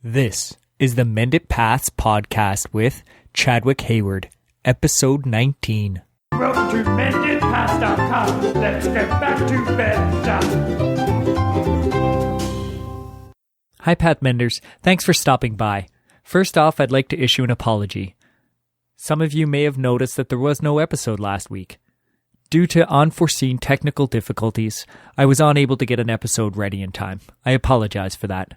This is the Mend It Paths podcast with Chadwick Hayward, episode 19. Welcome to menditpaths.com. Let's get back to bed. Hi, Path Menders. Thanks for stopping by. First off, I'd like to issue an apology. Some of you may have noticed that there was no episode last week. Due to unforeseen technical difficulties, I was unable to get an episode ready in time. I apologize for that.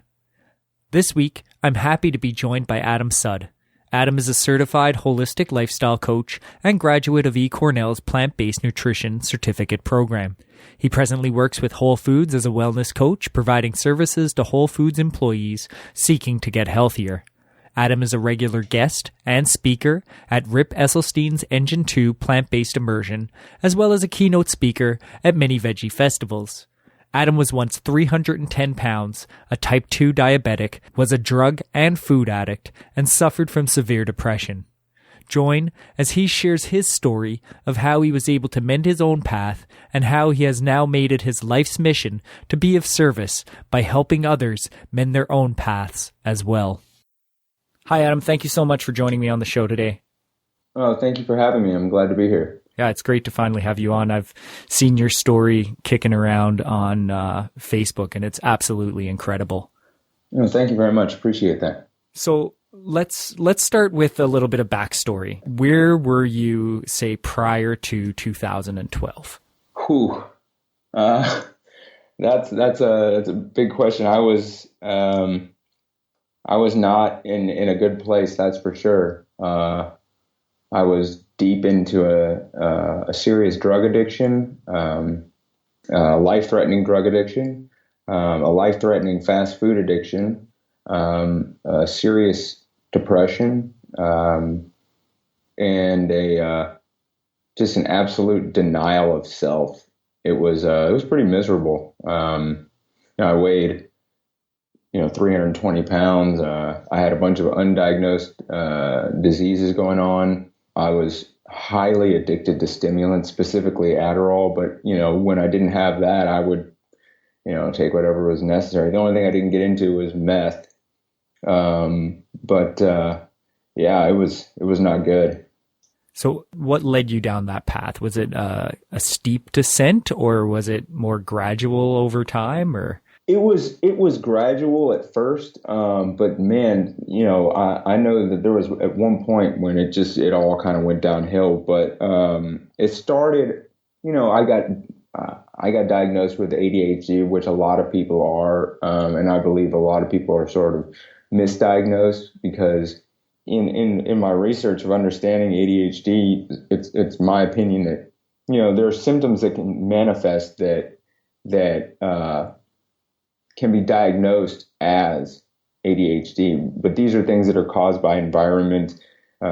This week, I'm happy to be joined by Adam Sud. Adam is a certified holistic lifestyle coach and graduate of eCornell's Plant-Based Nutrition Certificate program. He presently works with Whole Foods as a wellness coach, providing services to Whole Foods employees seeking to get healthier. Adam is a regular guest and speaker at Rip Esselstyn's Engine 2 Plant-Based Immersion, as well as a keynote speaker at many Veggie Festivals. Adam was once 310 pounds, a Type II Diabetic, was a drug and food addict, and suffered from severe depression. Join as he shares his story of how he was able to mend his own path and how he has now made it his life's mission to be of service by helping others mend their own paths as well. Hi, Adam. Thank you so much for joining me on the show today. Oh, thank you for having me. I'm glad to be here. Yeah, it's great to finally have you on. I've seen your story kicking around on Facebook, and it's absolutely incredible. Oh, thank you very much. Appreciate that. So let's start with a little bit of backstory. Where were you, say, prior to 2012? Whew. That's a big question. I was not in a good place, that's for sure. I was deep into a serious drug addiction, life-threatening drug addiction, a life-threatening fast food addiction, a serious depression, and just an absolute denial of self. It was pretty miserable. I weighed 320 pounds. I had a bunch of undiagnosed diseases going on. I was highly addicted to stimulants, specifically Adderall. But, when I didn't have that, I would, take whatever was necessary. The only thing I didn't get into was meth. It was not good. So what led you down that path? Was it a steep descent, or was it more gradual over time, or? It was gradual at first, but man, I know that there was at one point when it all kind of went downhill. But it started, I got diagnosed with ADHD, which a lot of people are, and I believe a lot of people are sort of misdiagnosed because in my research of understanding ADHD, it's my opinion that there are symptoms that can manifest that can be diagnosed as ADHD, but these are things that are caused by environment.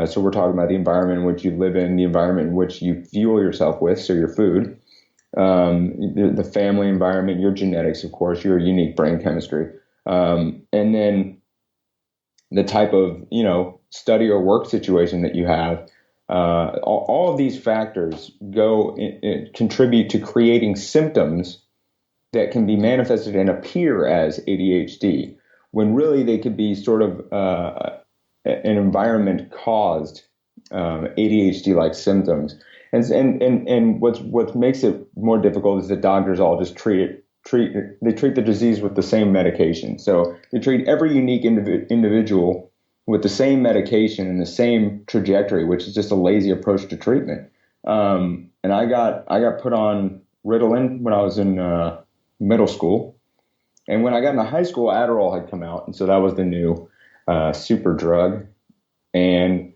So we're talking about the environment in which you live in, the environment in which you fuel yourself with, so your food, the family environment, your genetics, of course, your unique brain chemistry, and then the type of, study or work situation that you have. All of these factors contribute to creating symptoms that can be manifested and appear as ADHD, when really they could be sort of an environment-caused ADHD-like symptoms. And what makes it more difficult is that doctors all just treat the disease with the same medication. So they treat every unique individual with the same medication and the same trajectory, which is just a lazy approach to treatment. And I got put on Ritalin when I was in middle school, and when I got into high school, Adderall had come out, and so that was the new super drug. And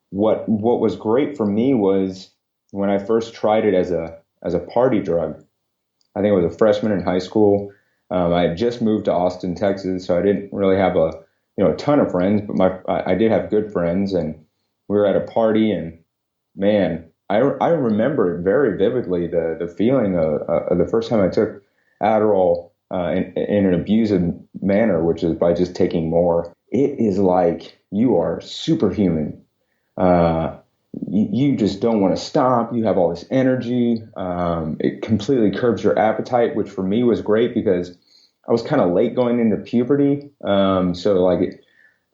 what was great for me was when I first tried it as a party drug. I think I was a freshman in high school. I had just moved to Austin, Texas, so I didn't really have a ton of friends, but I did have good friends, and we were at a party, and man, I remember it very vividly, the feeling of the first time I took Adderall in an abusive manner, which is by just taking more. It is like you are superhuman. You just don't want to stop. You have all this energy. It completely curbs your appetite, which for me was great because I was kind of late going into puberty. So like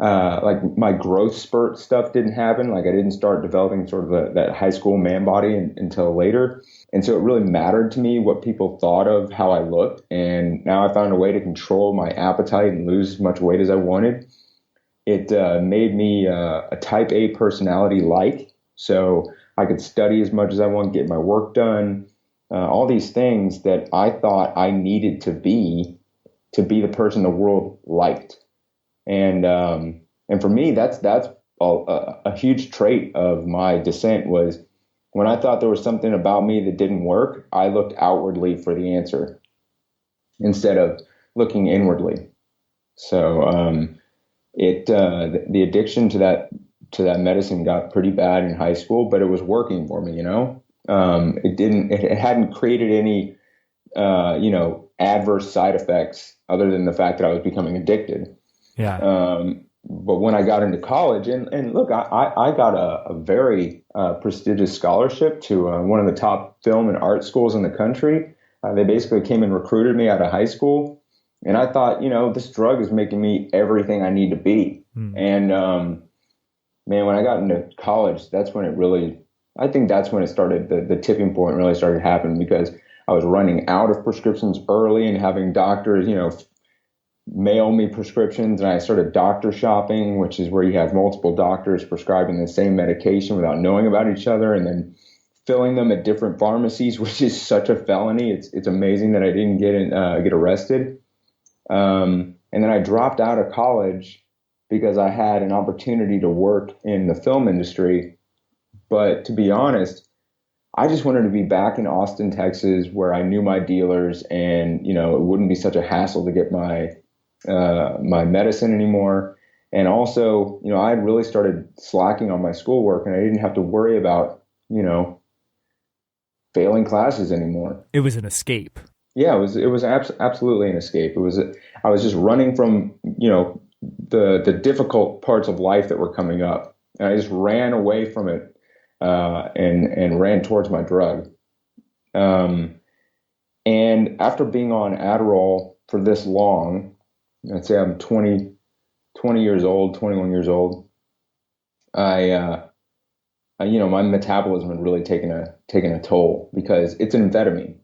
like my growth spurt stuff didn't happen. Like I didn't start developing sort of that high school man body until later. And so it really mattered to me what people thought of how I looked. And now I found a way to control my appetite and lose as much weight as I wanted. It made me a type A personality like, so I could study as much as I want, get my work done, all these things that I thought I needed to be the person the world liked. And for me, that's a huge trait of my descent was when I thought there was something about me that didn't work, I looked outwardly for the answer instead of looking inwardly. So the addiction to that medicine got pretty bad in high school, but it was working for me, you know. It hadn't created any adverse side effects other than the fact that I was becoming addicted. Yeah. But when I got into college, and look, I got a very prestigious scholarship to one of the top film and art schools in the country. They basically came and recruited me out of high school. And I thought, this drug is making me everything I need to be. And man, when I got into college, that's when I think that's when it started, the tipping point really started happening, because I was running out of prescriptions early and having doctors, mail me prescriptions, and I started doctor shopping, which is where you have multiple doctors prescribing the same medication without knowing about each other, and then filling them at different pharmacies, which is such a felony. It's amazing that I didn't get arrested. And then I dropped out of college because I had an opportunity to work in the film industry. But to be honest, I just wanted to be back in Austin, Texas, where I knew my dealers, and it wouldn't be such a hassle to get my medicine anymore. And also, I had really started slacking on my schoolwork, and I didn't have to worry about, failing classes anymore. It was an escape. Yeah, it was absolutely an escape. I was just running from, the difficult parts of life that were coming up. And I just ran away from it, and ran towards my drug. And after being on Adderall for this long, I'd say I'm 20 years old, 21 years old. My metabolism had really taken a toll, because it's an amphetamine.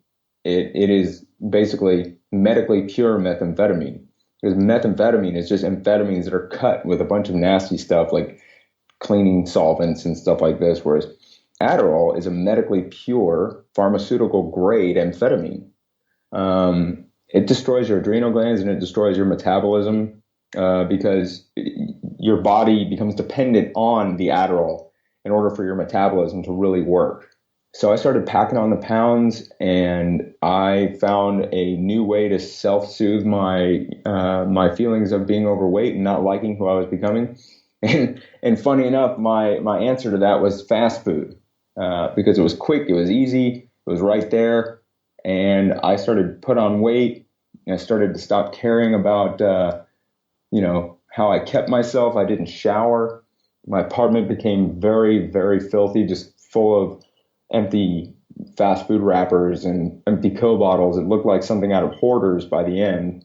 It is basically medically pure methamphetamine, because methamphetamine is just amphetamines that are cut with a bunch of nasty stuff like cleaning solvents and stuff like this. Whereas Adderall is a medically pure pharmaceutical grade amphetamine. It destroys your adrenal glands and it destroys your metabolism, because your body becomes dependent on the Adderall in order for your metabolism to really work. So I started packing on the pounds, and I found a new way to self-soothe my feelings of being overweight and not liking who I was becoming. And funny enough, my answer to that was fast food, because it was quick, it was easy, it was right there. And I started to put on weight, and I started to stop caring about, how I kept myself. I didn't shower. My apartment became very, very filthy, just full of empty fast food wrappers and empty pill bottles. It looked like something out of Hoarders by the end.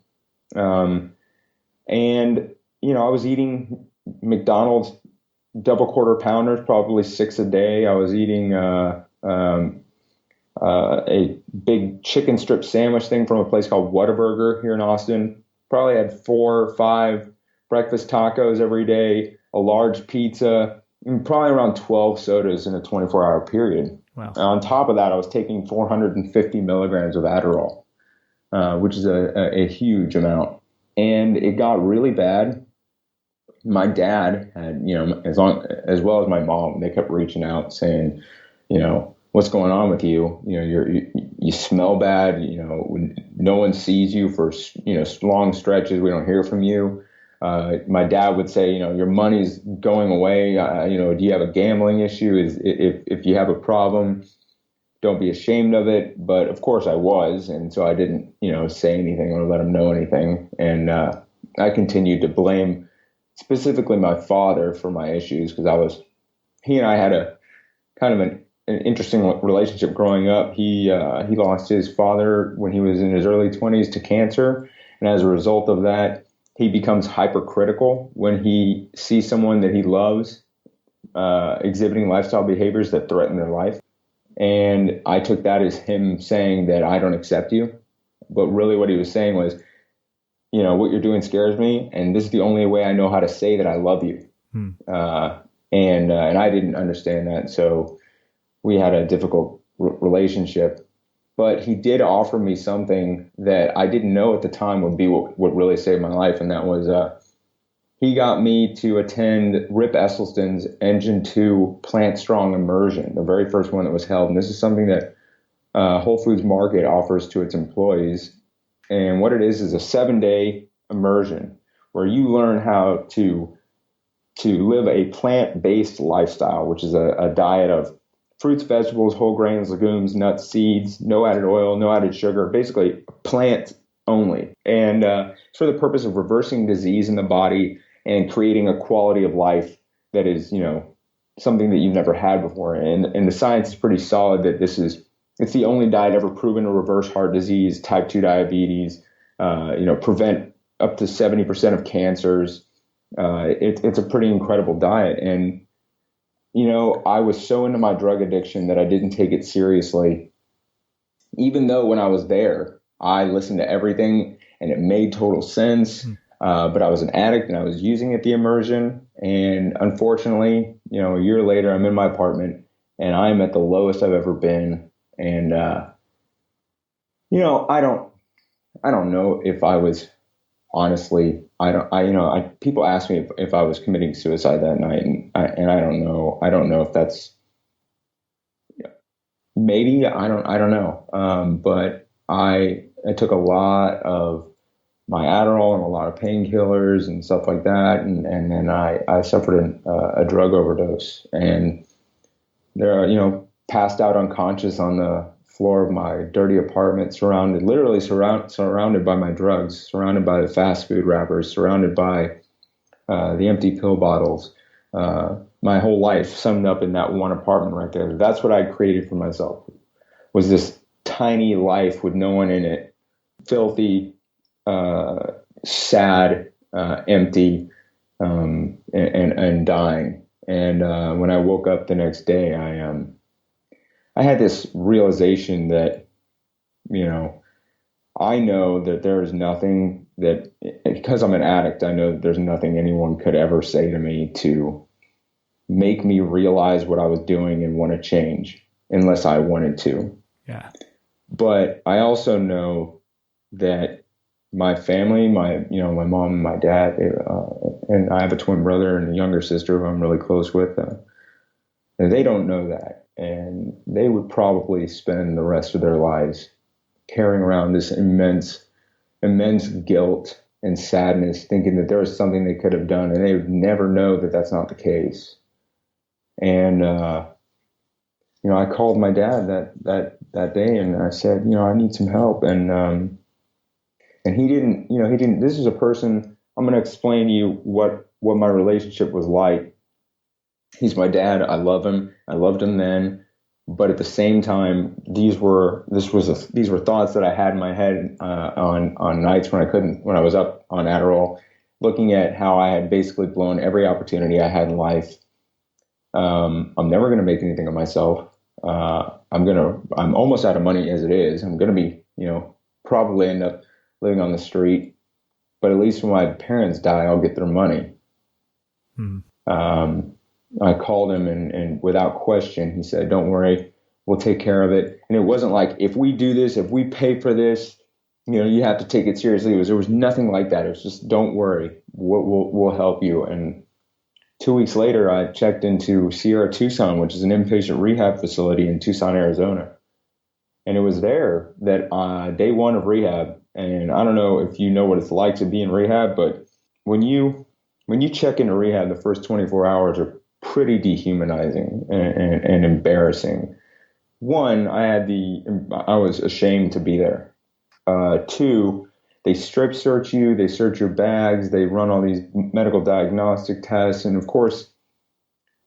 I was eating McDonald's double quarter pounders, probably 6 a day. I was eating a big chicken strip sandwich thing from a place called Whataburger here in Austin. Probably had 4 or 5 breakfast tacos every day, a large pizza, and probably around 12 sodas in a 24-hour period. Wow. On top of that, I was taking 450 milligrams of Adderall, which is a huge amount. And it got really bad. My dad had, as well as my mom, they kept reaching out saying, what's going on with you? You smell bad. No one sees you for, long stretches. We don't hear from you. My dad would say, your money's going away. Do you have a gambling issue? If you have a problem, don't be ashamed of it. But of course I was. And so I didn't, say anything or let him know anything. And I continued to blame specifically my father for my issues, because he and I had a kind of an interesting relationship growing up. He lost his father when he was in his early 20s to cancer. And as a result of that, he becomes hypercritical when he sees someone that he loves exhibiting lifestyle behaviors that threaten their life. And I took that as him saying that I don't accept you. But really what he was saying was, you know, what you're doing scares me, and this is the only way I know how to say that I love you. And I didn't understand that. So we had a difficult relationship. But he did offer me something that I didn't know at the time would be what really saved my life. And that was he got me to attend Rip Esselstyn's Engine 2 Plant Strong Immersion, the very first one that was held. And this is something that Whole Foods Market offers to its employees. And what it is a 7-day immersion where you learn how to live a plant-based lifestyle, which is a diet of fruits, vegetables, whole grains, legumes, nuts, seeds, no added oil, no added sugar, basically plant only. And for the purpose of reversing disease in the body and creating a quality of life that is, you know, something that you've never had before. And the science is pretty solid that it's the only diet ever proven to reverse heart disease, type II diabetes, prevent up to 70% of cancers. It's a pretty incredible diet. And, you know, I was so into my drug addiction that I didn't take it seriously, even though when I was there, I listened to everything and it made total sense. But I was an addict and I was using at the immersion. And unfortunately, you know, a year later, I'm in my apartment and I'm at the lowest I've ever been. And, you know, I don't know if I was honestly, people ask me if I was committing suicide that night, and I don't know. I don't know if that's maybe, I don't know. But I took a lot of my Adderall and a lot of painkillers and stuff like that. And then I suffered a drug overdose, and passed out unconscious on the floor of my dirty apartment, surrounded by my drugs, surrounded by the fast food wrappers, surrounded by the empty pill bottles. My whole life summed up in that one apartment right there. That's what I created for myself, was this tiny life with no one in it, filthy, sad, empty, and dying. And when I woke up the next day, I had this realization that, you know, I know that there is nothing that, because I'm an addict, I know that there's nothing anyone could ever say to me to make me realize what I was doing and want to change, unless I wanted to. Yeah. But I also know that my family, my mom and my dad, and I have a twin brother and a younger sister who I'm really close with, and they don't know that. And they would probably spend the rest of their lives carrying around this immense guilt and sadness, thinking that there was something they could have done, and they would never know that that's not the case. And, I called my dad that day, and I said, I need some help. And he didn't, this is a person, I'm going to explain to you what my relationship was like. He's my dad. I love him. I loved him then. But at the same time, these were thoughts that I had in my head on nights when I was up on Adderall, looking at how I had basically blown every opportunity I had in life. I'm never going to make anything of myself. I'm almost out of money as it is. I'm going to be, probably end up living on the street. But at least when my parents die, I'll get their money. I called him and without question, he said, "Don't worry, we'll take care of it." And it wasn't like, if we do this, if we pay for this, you have to take it seriously. There was nothing like that. It was just, don't worry, we'll help you. And 2 weeks later, I checked into Sierra Tucson, which is an inpatient rehab facility in Tucson, Arizona. And it was there that day one of rehab, and I don't know if you know what it's like to be in rehab, but when you check into rehab, the first 24 hours are pretty dehumanizing and embarrassing. One, I was ashamed to be there. Two, they strip search you, they search your bags, they run all these medical diagnostic tests, and of course,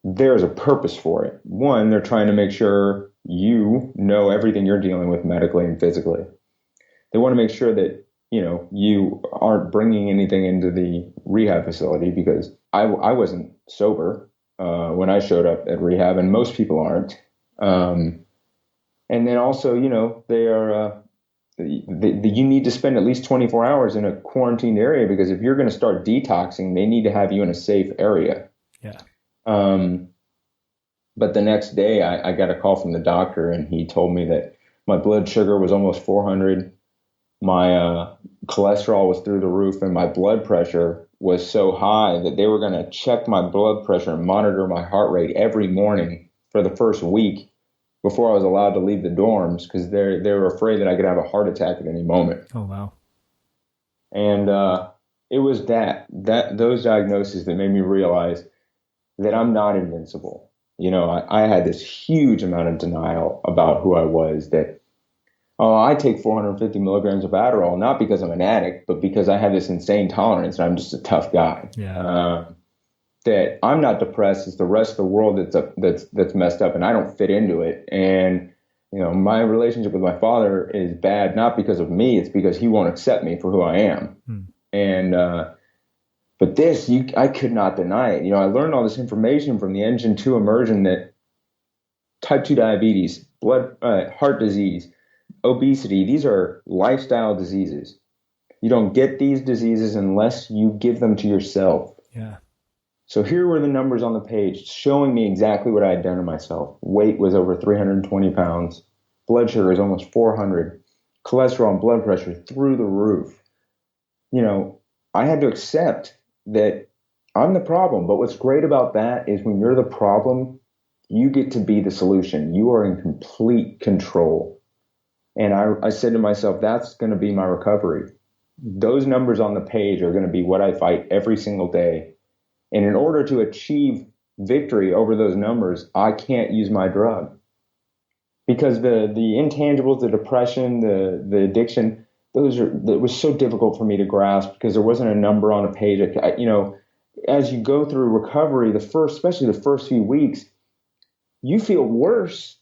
there's a purpose for it. One, they're trying to make sure you know everything you're dealing with medically and physically. They want to make sure that, you aren't bringing anything into the rehab facility, because I wasn't sober when I showed up at rehab, and most people aren't. And then also, they are, you need to spend at least 24 hours in a quarantined area, because if you're going to start detoxing, they need to have you in a safe area. Yeah. But the next day I got a call from the doctor, and he told me that my blood sugar was almost 400. My cholesterol was through the roof, and my blood pressure was so high that they were going to check my blood pressure and monitor my heart rate every morning for the first week before I was allowed to leave the dorms, because they were afraid that I could have a heart attack at any moment. Oh, wow. And it was those diagnoses that made me realize that I'm not invincible. I had this huge amount of denial about who I was, that, I take 450 milligrams of Adderall, not because I'm an addict, but because I have this insane tolerance and I'm just a tough guy. Yeah. That I'm not depressed as the rest of the world that's messed up, and I don't fit into it. And, my relationship with my father is bad, not because of me, it's because he won't accept me for who I am. And, but this, I could not deny it. I learned all this information from the Engine 2 immersion that Type II diabetes, heart disease, obesity, these are lifestyle diseases. You don't get these diseases unless you give them to yourself. Yeah. So here were the numbers on the page showing me exactly what I had done to myself. Weight was over 320 pounds. Blood sugar is almost 400. Cholesterol and blood pressure through the roof. I had to accept that I'm the problem. But what's great about that is when you're the problem, you get to be the solution. You are in complete control. And I said to myself, that's going to be my recovery. Those numbers on the page are going to be what I fight every single day. And in order to achieve victory over those numbers, I can't use my drug. Because the intangibles, the depression, the addiction, it was so difficult for me to grasp, because there wasn't a number on a page. As you go through recovery, especially the first few weeks, you feel worse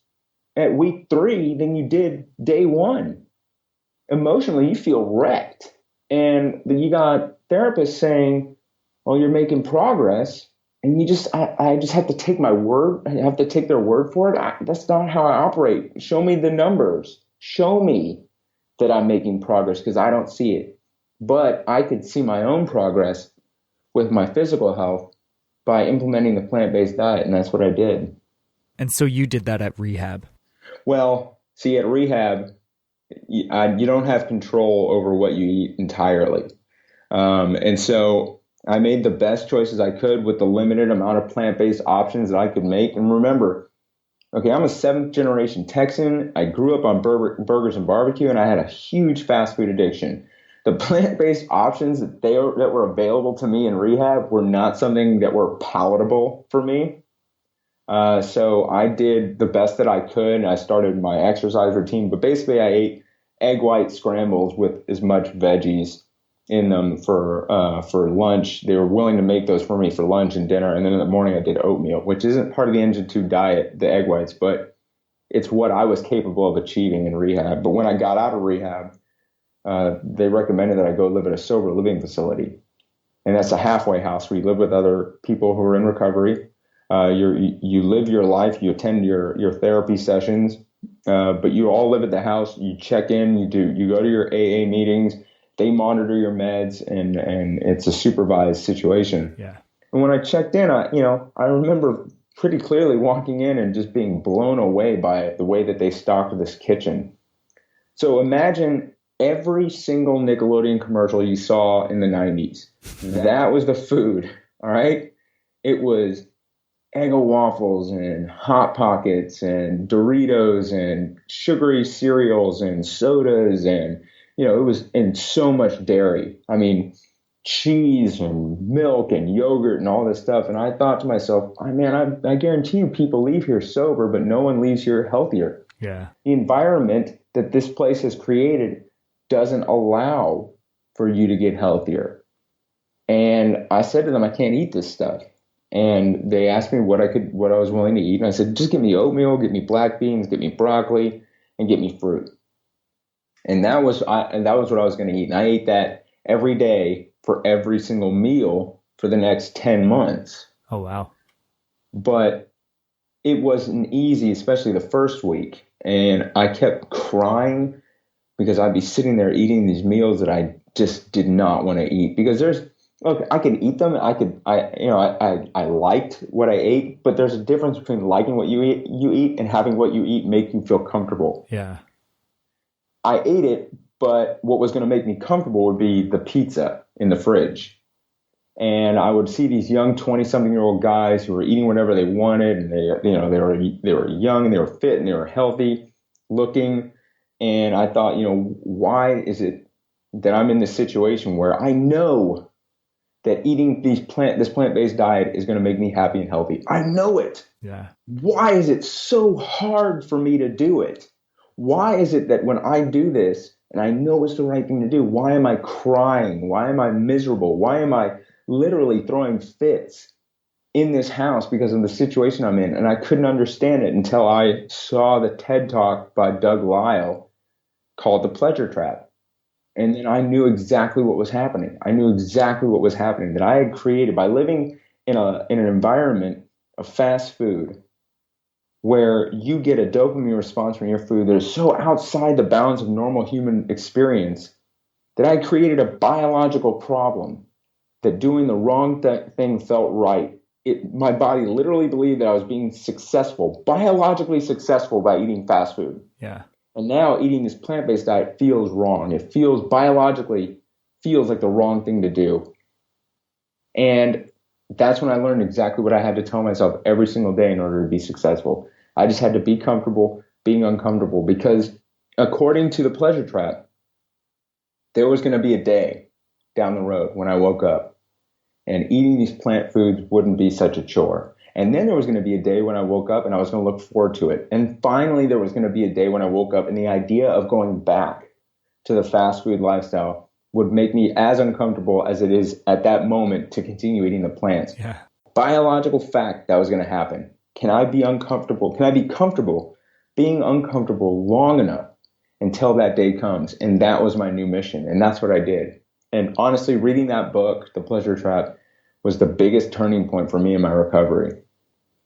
at week 3 than you did day 1. Emotionally, you feel wrecked. And you got therapists saying, well, you're making progress. And I just have to take my word. I have to take their word for it. That's not how I operate. Show me the numbers. Show me that I'm making progress, because I don't see it. But I could see my own progress with my physical health by implementing the plant-based diet. And that's what I did. And so you did that at rehab. Well, see, at rehab, you don't have control over what you eat entirely. And so I made the best choices I could with the limited amount of plant-based options that I could make. And remember, okay, I'm a 7th generation Texan. I grew up on burgers and barbecue, and I had a huge fast food addiction. The plant-based options that were available to me in rehab were not something that were palatable for me. So I did the best that I could, and I started my exercise routine. But basically, I ate egg white scrambles with as much veggies in them for lunch. They were willing to make those for me for lunch and dinner. And then in the morning, I did oatmeal, which isn't part of the Engine 2 diet, the egg whites, but it's what I was capable of achieving in rehab. But when I got out of rehab, they recommended that I go live at a sober living facility. And that's a halfway house where you live with other people who are in recovery. You live your life, you attend your therapy sessions, but you all live at the house. You check in, you go to your AA meetings, they monitor your meds, and it's a supervised situation. Yeah. And when I checked in, I remember pretty clearly walking in and just being blown away by the way that they stocked this kitchen. So imagine every single Nickelodeon commercial you saw in the 90s. That was the food. All right. It was Eggo waffles and Hot Pockets and Doritos and sugary cereals and sodas, and it was in so much dairy. I mean, cheese and milk and yogurt and all this stuff. And I thought to myself, I guarantee you people leave here sober, but no one leaves here healthier. Yeah. The environment that this place has created doesn't allow for you to get healthier. And I said to them, I can't eat this stuff. And they asked me what I was willing to eat. And I said, just give me oatmeal, give me black beans, give me broccoli, and give me fruit. And that was what I was going to eat. And I ate that every day for every single meal for the next 10 months. Oh, wow. But it wasn't easy, especially the first week. And I kept crying because I'd be sitting there eating these meals that I just did not want to eat. Because look, I could eat them. I liked what I ate, but there's a difference between liking what you eat and having what you eat make you feel comfortable. Yeah. I ate it, but what was going to make me comfortable would be the pizza in the fridge. And I would see these young 20-something-year-old guys who were eating whatever they wanted, and they were young, and they were fit, and they were healthy looking. And I thought, why is it that I'm in this situation where I know that eating this plant-based diet is going to make me happy and healthy? I know it. Yeah. Why is it so hard for me to do it? Why is it that when I do this and I know it's the right thing to do, why am I crying? Why am I miserable? Why am I literally throwing fits in this house because of the situation I'm in? And I couldn't understand it until I saw the TED Talk by Doug Lisle called The Pleasure Trap. And then I knew exactly what was happening. I knew exactly what was happening, that I had created by living in an environment of fast food where you get a dopamine response from your food that is so outside the bounds of normal human experience that I created a biological problem that doing the wrong thing felt right. My body literally believed that I was being successful, biologically successful, by eating fast food. Yeah. And now eating this plant-based diet feels wrong. It biologically feels like the wrong thing to do. And that's when I learned exactly what I had to tell myself every single day in order to be successful. I just had to be comfortable being uncomfortable, because according to the Pleasure Trap, there was going to be a day down the road when I woke up and eating these plant foods wouldn't be such a chore. And then there was going to be a day when I woke up and I was going to look forward to it. And finally, there was going to be a day when I woke up and the idea of going back to the fast food lifestyle would make me as uncomfortable as it is at that moment to continue eating the plants. Yeah. Biological fact that was going to happen. Can I be uncomfortable? Can I be comfortable being uncomfortable long enough until that day comes? And that was my new mission. And that's what I did. And honestly, reading that book, The Pleasure Trap, was the biggest turning point for me in my recovery.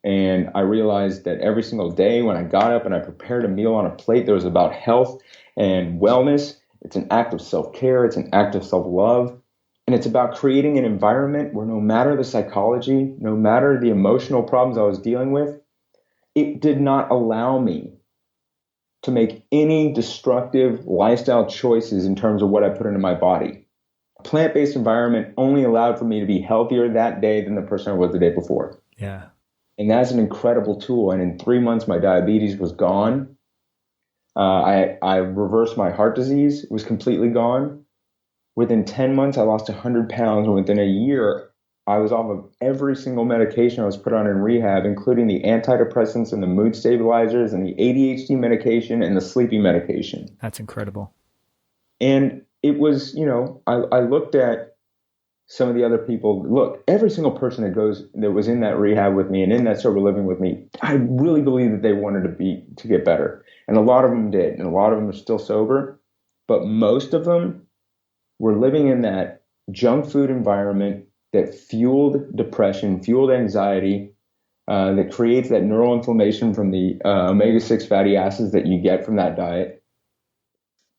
And I realized that every single day when I got up and I prepared a meal on a plate that was about health and wellness, it's an act of self-care, it's an act of self-love, and it's about creating an environment where no matter the psychology, no matter the emotional problems I was dealing with, it did not allow me to make any destructive lifestyle choices in terms of what I put into my body. A plant-based environment only allowed for me to be healthier that day than the person I was the day before. Yeah. And that's an incredible tool. And in 3 months, my diabetes was gone. I reversed my heart disease. It was completely gone. Within 10 months, I lost 100 pounds. And within a year, I was off of every single medication I was put on in rehab, including the antidepressants and the mood stabilizers and the ADHD medication and the sleeping medication. That's incredible. And it was, I looked at some of the other people. Look, every single person that was in that rehab with me and in that sober living with me, I really believe that they wanted to get better. And a lot of them did. And a lot of them are still sober. But most of them were living in that junk food environment that fueled depression, fueled anxiety, that creates that neural inflammation from the omega-6 fatty acids that you get from that diet.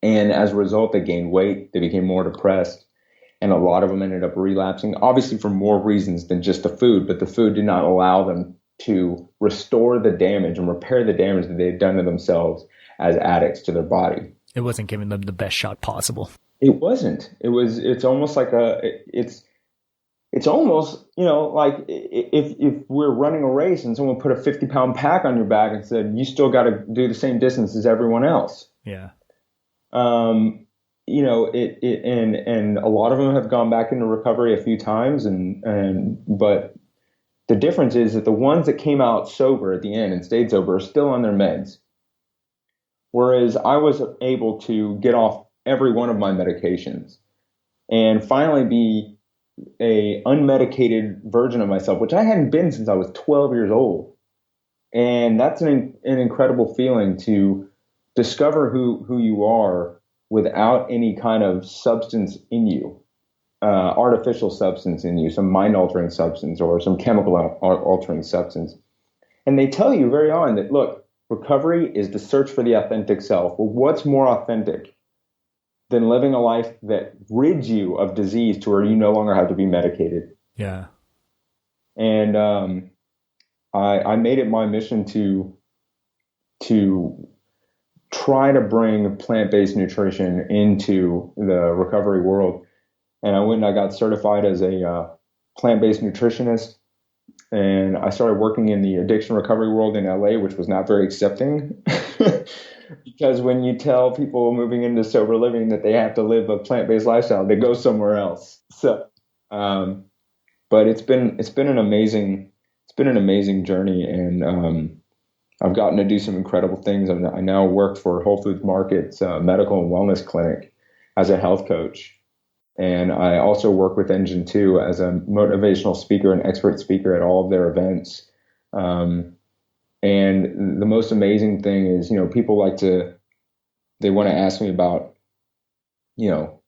And as a result, they gained weight, they became more depressed, and a lot of them ended up relapsing, obviously for more reasons than just the food, but the food did not allow them to restore the damage and repair the damage that they had done to themselves as addicts to their body. It wasn't giving them the best shot possible. It wasn't. It's almost like it's almost, like if we're running a race and someone put a 50-pound pack on your back and said, you still got to do the same distance as everyone else. Yeah. And a lot of them have gone back into recovery a few times, but the difference is that the ones that came out sober at the end and stayed sober are still on their meds. Whereas I was able to get off every one of my medications and finally be a unmedicated version of myself, which I hadn't been since I was 12 years old. And that's an incredible feeling to discover who you are without any kind of substance in you, artificial substance in you, some mind altering substance or some chemical altering substance. And they tell you very on that, look, recovery is the search for the authentic self. Well, what's more authentic than living a life that rids you of disease to where you no longer have to be medicated? Yeah. And I made it my mission to try to bring plant-based nutrition into the recovery world. And I went and I got certified as a plant-based nutritionist. And I started working in the addiction recovery world in LA, which was not very accepting. Because when you tell people moving into sober living that they have to live a plant-based lifestyle, they go somewhere else. So, but it's been an amazing journey, and I've gotten to do some incredible things. I now work for Whole Foods Market's medical and wellness clinic as a health coach. And I also work with Engine 2 as a motivational speaker and expert speaker at all of their events. And the most amazing thing is, people they want to ask me about,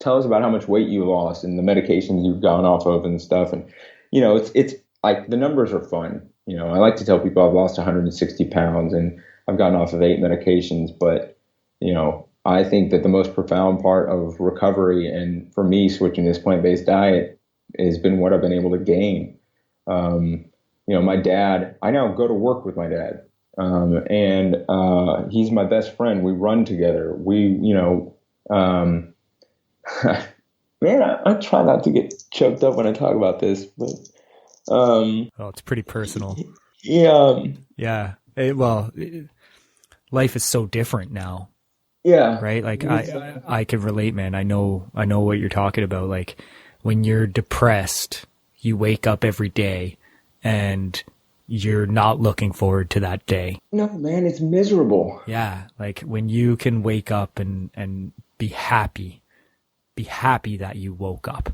tell us about how much weight you lost and the medications you've gone off of and stuff. And, it's like the numbers are fun. I like to tell people I've lost 160 pounds and I've gotten off of 8 medications, but, I think that the most profound part of recovery, and for me, switching this plant-based diet, has been what I've been able to gain. My dad, I now go to work with my dad, and he's my best friend. We run together. Man, I try not to get choked up when I talk about this, but it's pretty personal. Yeah. Yeah. Life is so different now. Yeah. Right. Like I can relate, man. I know what you're talking about. Like when you're depressed, you wake up every day and you're not looking forward to that day. No, man, it's miserable. Yeah. Like when you can wake up and be happy that you woke up,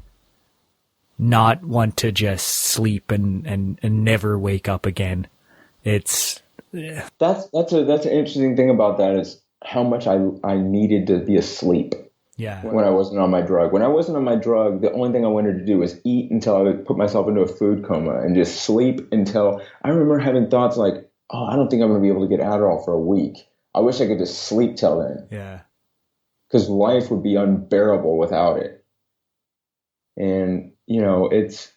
not want to just sleep and never wake up again. It's, yeah. That's an interesting thing about that is how much I needed to be asleep. Yeah. When I wasn't on my drug. When I wasn't on my drug, the only thing I wanted to do was eat until I would put myself into a food coma and just sleep until I remember having thoughts like, oh, I don't think I'm going to be able to get Adderall for a week. I wish I could just sleep till then. Yeah. Because life would be unbearable without it. And, it's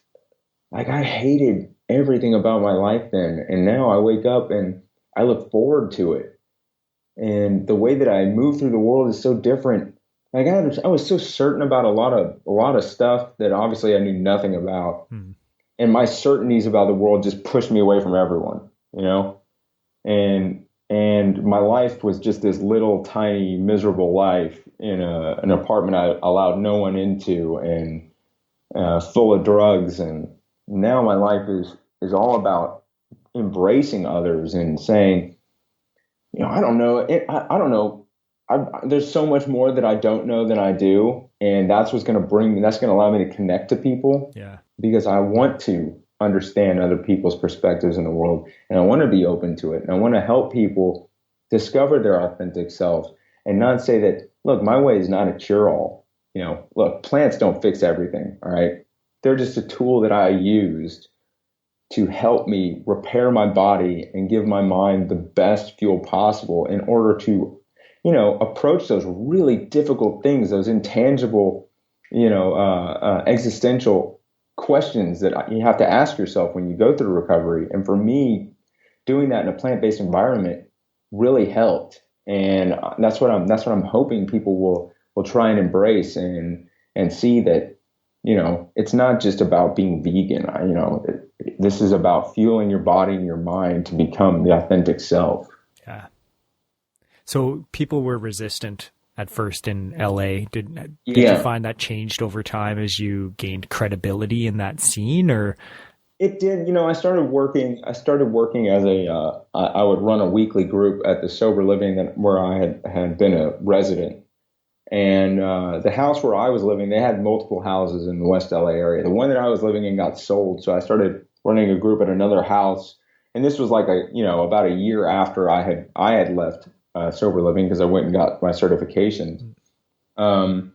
like I hated everything about my life then. And now I wake up and I look forward to it. And the way that I move through the world is so different. Like I was so certain about a lot of stuff that obviously I knew nothing about. And my certainties about the world just pushed me away from everyone, and my life was just this little tiny miserable life in an apartment I allowed no one into and full of drugs. And now my life is all about embracing others and saying, I don't know. I don't know. There's so much more that I don't know than I do. And that's what's going to that's going to allow me to connect to people. Yeah. Because I want to understand other people's perspectives in the world. And I want to be open to it. And I want to help people discover their authentic selves and not say that, look, my way is not a cure-all. Look, plants don't fix everything. All right. They're just a tool that I used to help me repair my body and give my mind the best fuel possible in order to, approach those really difficult things, those intangible, existential questions that you have to ask yourself when you go through recovery. And for me, doing that in a plant-based environment really helped. And that's what I'm hoping people will try and embrace and see that, it's not just about being vegan. This is about fueling your body and your mind to become the authentic self. Yeah. So people were resistant at first in LA. Did you find that changed over time as you gained credibility in that scene, or? It did. I started working as I would run a weekly group at the sober living where I had been a resident. And the house where I was living, they had multiple houses in the West LA area. The one that I was living in got sold. So I started running a group at another house. And this was like about a year after I had left sober living, because I went and got my certification. And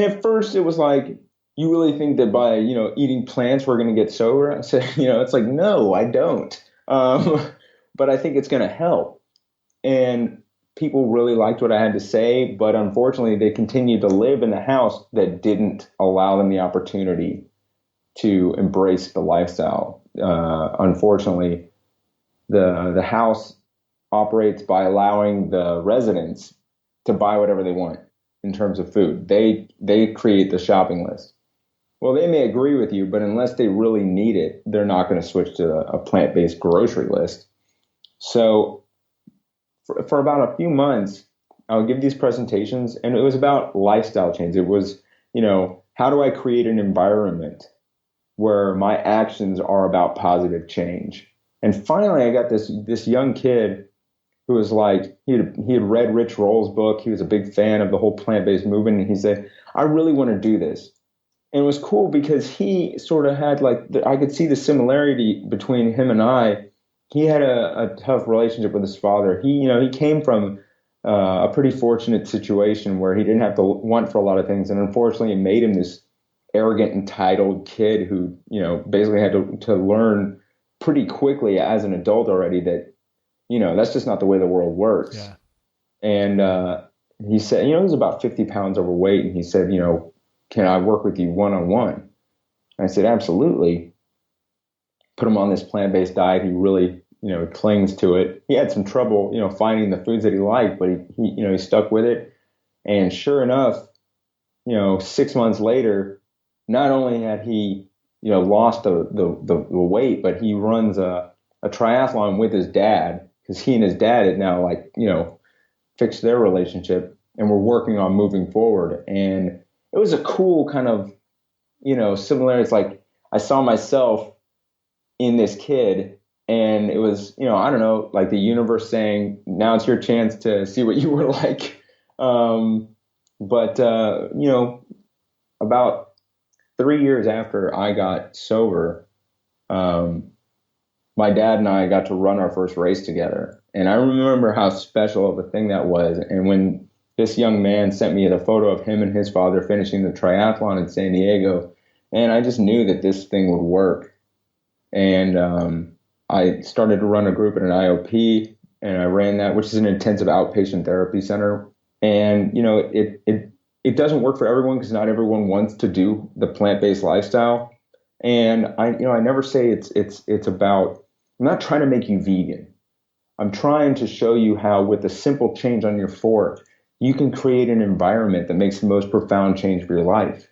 at first it was like, you really think that by, eating plants, we're going to get sober? I said, it's like, no, I don't. But I think it's going to help. And people really liked what I had to say, but unfortunately they continued to live in a house that didn't allow them the opportunity to embrace the lifestyle. Unfortunately, the house operates by allowing the residents to buy whatever they want in terms of food. They create the shopping list. Well, they may agree with you, but unless they really need it, they're not going to switch to a plant-based grocery list. So for about a few months, I would give these presentations, and it was about lifestyle change. It was, how do I create an environment where my actions are about positive change? And finally, I got this young kid who was like, he had read Rich Roll's book. He was a big fan of the whole plant-based movement. And he said, I really want to do this. And it was cool because he sort of had I could see the similarity between him and I. He had a tough relationship with his father. He came from a pretty fortunate situation where he didn't have to want for a lot of things. And unfortunately, it made him this arrogant, entitled kid who, basically had to learn pretty quickly as an adult already that, that's just not the way the world works. Yeah. And he said, he was about 50 pounds overweight. And he said, can I work with you one-on-one? And I said, absolutely. Put him on this plant-based diet. He really, clings to it. He had some trouble, finding the foods that he liked, but he stuck with it. And sure enough, 6 months later, not only had he, lost the weight, but he runs a triathlon with his dad, because he and his dad had now fixed their relationship, and we're working on moving forward. And it was a cool kind of, similar. It's like I saw myself in this kid, and it was, I don't know, like the universe saying, now it's your chance to see what you were like. But about 3 years after I got sober, my dad and I got to run our first race together. And I remember how special of a thing that was. And when this young man sent me the photo of him and his father finishing the triathlon in San Diego, and I just knew that this thing would work. And I started to run a group at an IOP, and I ran that, which is an intensive outpatient therapy center. And, it doesn't work for everyone because not everyone wants to do the plant-based lifestyle. And I never say it's about, I'm not trying to make you vegan. I'm trying to show you how with a simple change on your fork, you can create an environment that makes the most profound change for your life.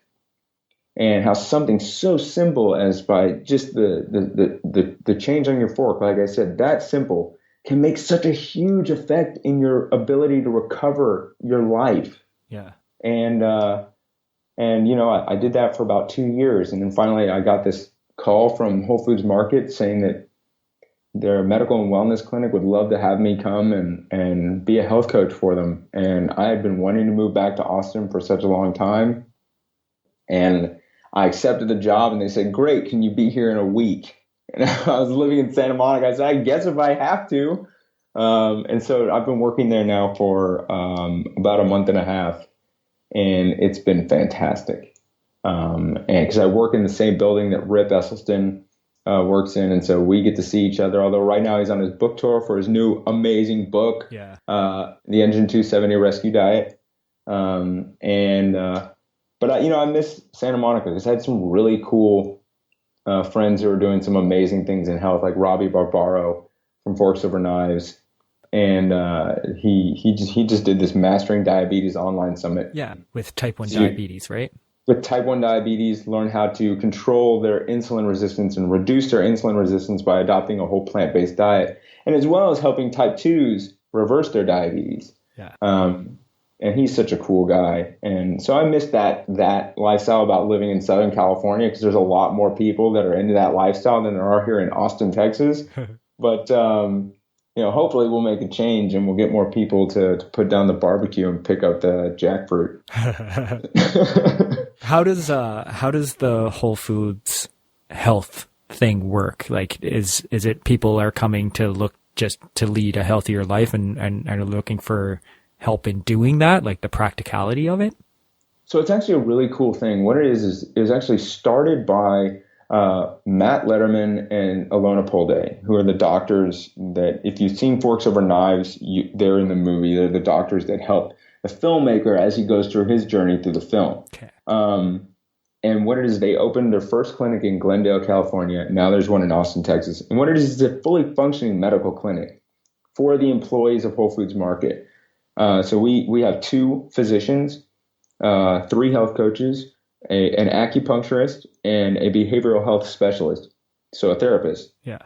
And how something so simple as by just the change on your fork, like I said, that simple, can make such a huge effect in your ability to recover your life. Yeah. And I did that for about 2 years. And then finally I got this call from Whole Foods Market saying that their medical and wellness clinic would love to have me come and be a health coach for them. And I had been wanting to move back to Austin for such a long time. And I accepted the job, and they said, great, can you be here in a week? And I was living in Santa Monica. I said, I guess if I have to. And so I've been working there now for about a month and a half, and it's been fantastic. And because I work in the same building that Rip Esselstyn works in, and so we get to see each other. Although right now he's on his book tour for his new amazing book, The Engine 270 Rescue Diet. But I miss Santa Monica because I had some really cool friends who are doing some amazing things in health, like Robbie Barbaro from Forks Over Knives. And he just did this Mastering Diabetes online summit. Yeah, with type 1 diabetes, right? With type 1 diabetes, learn how to control their insulin resistance and reduce their insulin resistance by adopting a whole plant-based diet, and as well as helping type 2s reverse their diabetes. Yeah. And he's such a cool guy. And so I miss that lifestyle about living in Southern California, because there's a lot more people that are into that lifestyle than there are here in Austin, Texas. But, hopefully we'll make a change and we'll get more people to put down the barbecue and pick up the jackfruit. How does the Whole Foods health thing work? Like, is it people are coming to look just to lead a healthier life and are looking for help in doing that, like the practicality of it? So it's actually a really cool thing. What it is it was actually started by Matt Letterman and Alona Polday, who are the doctors that, if you've seen Forks Over Knives, they're in the movie. They're the doctors that help the filmmaker as he goes through his journey through the film. Okay. And what it is, they opened their first clinic in Glendale, California. Now there's one in Austin, Texas. And what it is a fully functioning medical clinic for the employees of Whole Foods Market. So we have 2 physicians, 3 health coaches, an acupuncturist, and a behavioral health specialist, so a therapist. Yeah.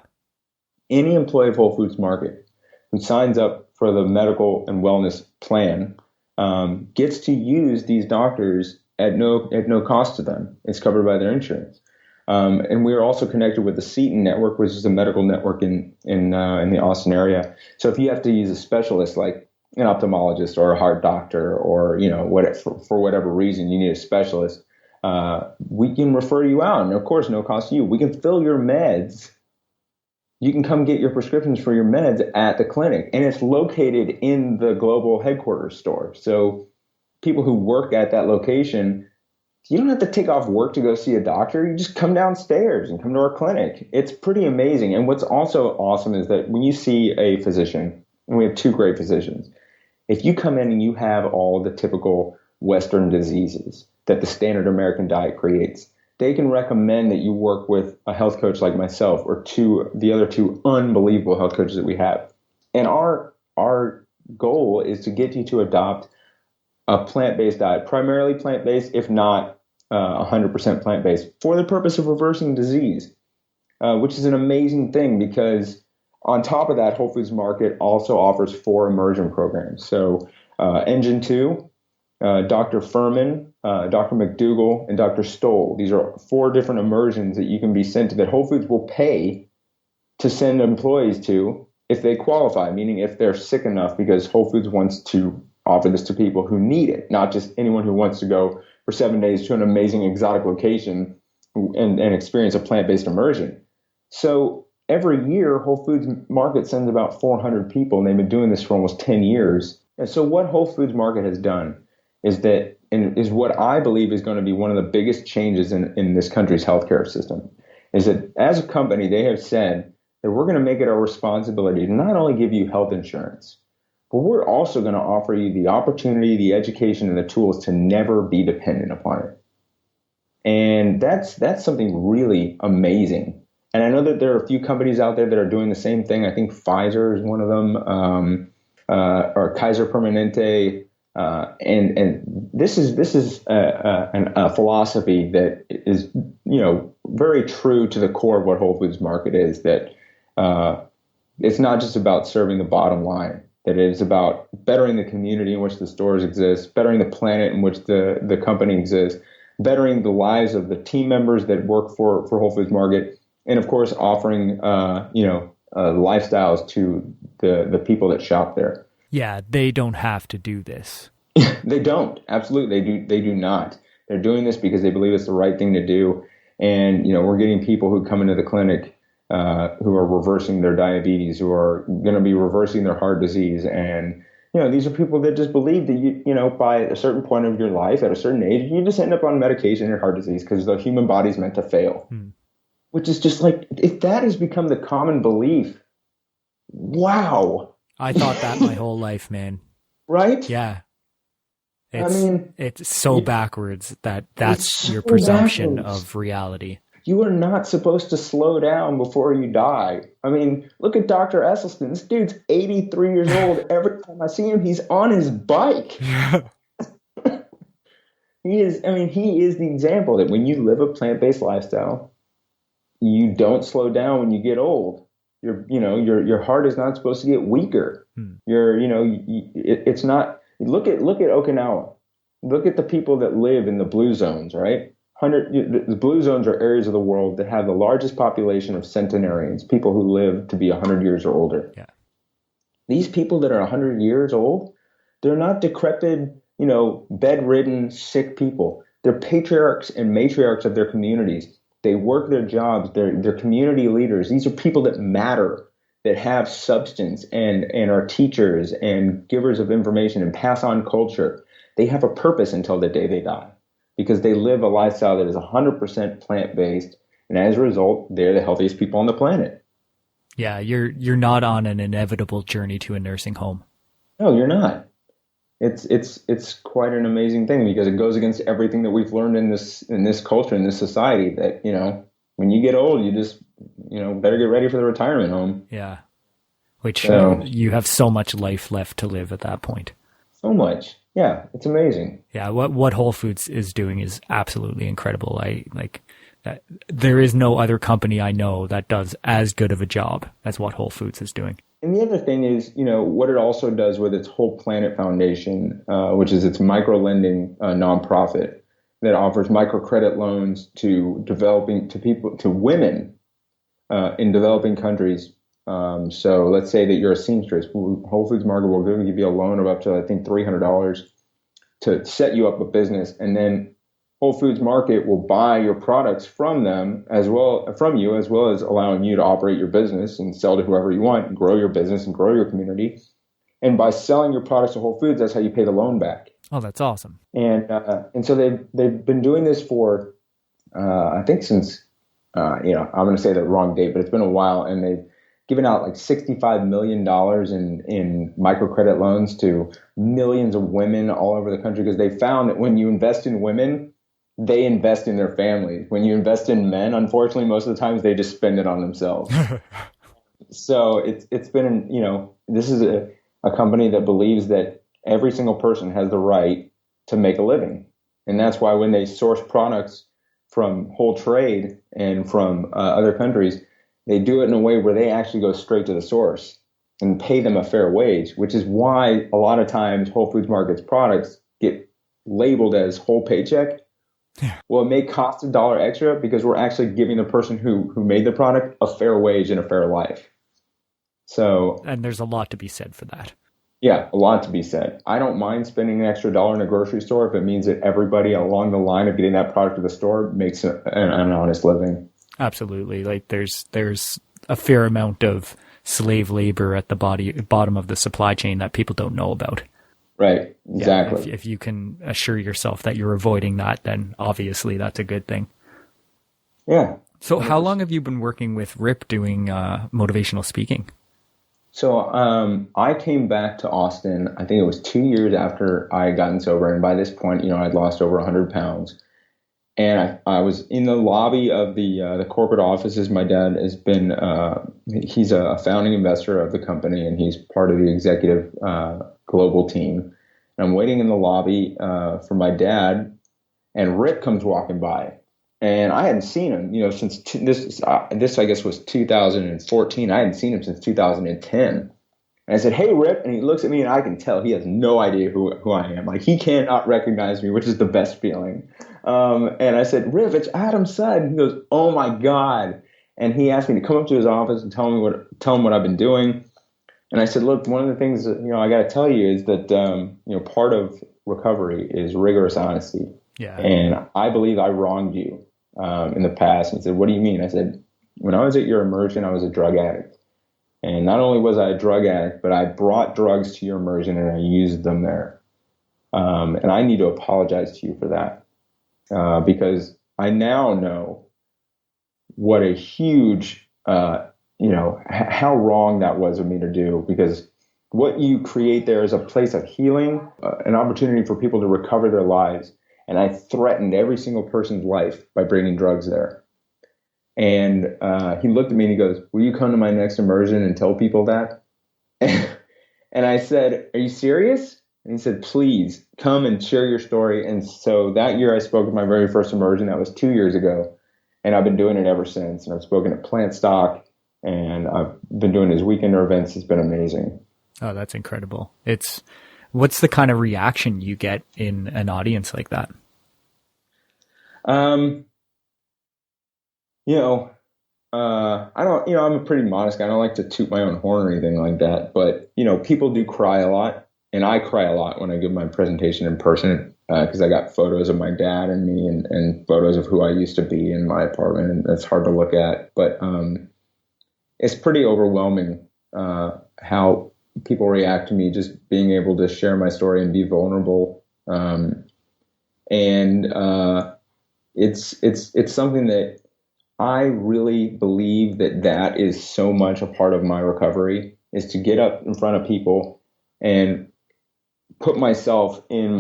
Any employee of Whole Foods Market who signs up for the medical and wellness plan gets to use these doctors at no cost to them. It's covered by their insurance. And we are also connected with the Seton Network, which is a medical network in the Austin area. So if you have to use a specialist like an ophthalmologist or a heart doctor, or for whatever reason you need a specialist, we can refer you out, and of course, no cost to you. We can fill your meds. You can come get your prescriptions for your meds at the clinic, and it's located in the global headquarters store. So people who work at that location, you don't have to take off work to go see a doctor. You just come downstairs and come to our clinic. It's pretty amazing. And what's also awesome is that when you see a physician, and we have 2 great physicians, if you come in and you have all the typical Western diseases that the standard American diet creates, they can recommend that you work with a health coach like myself, or the other 2 unbelievable health coaches that we have. And our goal is to get you to adopt a plant-based diet, primarily plant-based, if not 100% plant-based, for the purpose of reversing disease, which is an amazing thing, because on top of that, Whole Foods Market also offers 4 immersion programs. So Engine 2, Dr. Furman, Dr. McDougall, and Dr. Stoll. These are 4 different immersions that you can be sent to, that Whole Foods will pay to send employees to if they qualify, meaning if they're sick enough, because Whole Foods wants to offer this to people who need it, not just anyone who wants to go for 7 days to an amazing exotic location and experience a plant-based immersion. So every year, Whole Foods Market sends about 400 people, and they've been doing this for almost 10 years. And so what Whole Foods Market has done is that, and is what I believe is going to be one of the biggest changes in this country's healthcare system, is that as a company, they have said that we're going to make it our responsibility to not only give you health insurance, but we're also going to offer you the opportunity, the education, and the tools to never be dependent upon it. And that's something really amazing. And I know that there are a few companies out there that are doing the same thing. I think Pfizer is one of them, or Kaiser Permanente. And this is a philosophy that is, very true to the core of what Whole Foods Market is, that it's not just about serving the bottom line, that it is about bettering the community in which the stores exist, bettering the planet in which the company exists, bettering the lives of the team members that work for Whole Foods Market, and of course offering lifestyles to the people that shop there. Yeah, they don't have to do this. They don't. Absolutely, they do not. They're doing this because they believe it's the right thing to do. And we're getting people who come into the clinic who are reversing their diabetes, who are going to be reversing their heart disease. And, these are people that just believe that, by a certain point of your life, at a certain age, you just end up on medication in your heart disease because the human body is meant to fail. Which is just like, if that has become the common belief, wow. I thought that my whole life, man. Right? Yeah. It's so backwards that's your so presumption backwards of reality. You are not supposed to slow down before you die. I mean, look at Dr. Esselstyn. This dude's 83 years old. Every time I see him, he's on his bike. He is the example that when you live a plant-based lifestyle, you don't slow down when you get old. Your heart is not supposed to get weaker. It's not. Look at Okinawa. Look at the people that live in the blue zones, right? The blue zones are areas of the world that have the largest population of centenarians, people who live to be 100 years or older. Yeah. These people that are 100 years old, they're not decrepit, bedridden, sick people. They're patriarchs and matriarchs of their communities. They work their jobs. They're community leaders. These are people that matter, that have substance and are teachers and givers of information and pass on culture. they have a purpose until the day they die, because they live a lifestyle that is 100% plant-based. And as a result, they're the healthiest people on the planet. Yeah, you're not on an inevitable journey to a nursing home. No, you're not. It's quite an amazing thing, because it goes against everything that we've learned in this culture, in this society, that, when you get old, you just, better get ready for the retirement home. Yeah. Which you have so much life left to live at that point. So much. Yeah. It's amazing. Yeah. What Whole Foods is doing is absolutely incredible. There is no other company I know that does as good of a job as what Whole Foods is doing. And the other thing is, what it also does with its Whole Planet Foundation, which is its micro-lending nonprofit that offers microcredit loans to women in developing countries. So let's say that you're a seamstress. Whole Foods Market will give you a loan of up to, I think, $300 to set you up a business, and then Whole Foods Market will buy your products from you, as well as allowing you to operate your business and sell to whoever you want, and grow your business and grow your community. And by selling your products to Whole Foods, that's how you pay the loan back. Oh, that's awesome. And so they've been doing this for I think since I'm going to say the wrong date, but it's been a while, and they've given out like $65 million in microcredit loans to millions of women all over the country, because they found that when you invest in women, they invest in their families. When you invest in men, unfortunately, most of the times they just spend it on themselves. So it's been, this is a company that believes that every single person has the right to make a living. And that's why when they source products from whole trade and from other countries, they do it in a way where they actually go straight to the source and pay them a fair wage, which is why a lot of times Whole Foods Market's products get labeled as whole paycheck. Yeah. Well, it may cost $1 extra because we're actually giving the person who made the product a fair wage and a fair life. And there's a lot to be said for that. Yeah, a lot to be said. I don't mind spending an extra $1 in a grocery store if it means that everybody along the line of getting that product to the store makes an honest living. Absolutely. Like there's a fair amount of slave labor at the bottom of the supply chain that people don't know about. Right. Exactly. Yeah, if you can assure yourself that you're avoiding that, then obviously that's a good thing. Yeah. So how long have you been working with Rip doing motivational speaking? So I came back to Austin, I think it was 2 years after I had gotten sober. And by this point, I'd lost over 100 pounds. And I was in the lobby of the corporate offices. My dad has been, he's a founding investor of the company, and he's part of the executive global team. And I'm waiting in the lobby for my dad, and Rick comes walking by. And I hadn't seen him, since this I guess was 2014. I hadn't seen him since 2010. And I said, "Hey, Rip," and he looks at me, and I can tell he has no idea who I am. Like, he cannot recognize me, which is the best feeling. And I said, "Rip, it's Adam Sud." And he goes, "Oh my God!" And he asked me to come up to his office and tell him what I've been doing. And I said, "Look, one of the things that, I got to tell you is that part of recovery is rigorous honesty. Yeah. And I believe I wronged you in the past." And he said, "What do you mean?" I said, "When I was at your immersion, I was a drug addict. And not only was I a drug addict, but I brought drugs to your immersion and I used them there. And I need to apologize to you for that because I now know what a huge, how wrong that was of me to do, because what you create there is a place of healing, an opportunity for people to recover their lives. And I threatened every single person's life by bringing drugs there." And he looked at me and he goes, "Will you come to my next immersion and tell people that?" And I said, "Are you serious?" And he said, "Please come and share your story." And so that year I spoke at my very first immersion. That was 2 years ago. And I've been doing it ever since. And I've spoken at Plant Stock, and I've been doing his weekender events. It's been amazing. Oh, that's incredible. What's the kind of reaction you get in an audience like that? I'm a pretty modest guy. I don't like to toot my own horn or anything like that. But, people do cry a lot. And I cry a lot when I give my presentation in person because I got photos of my dad and me and photos of who I used to be in my apartment. And it's hard to look at. But it's pretty overwhelming how people react to me just being able to share my story and be vulnerable It's something that I really believe that is so much a part of my recovery, is to get up in front of people and put myself and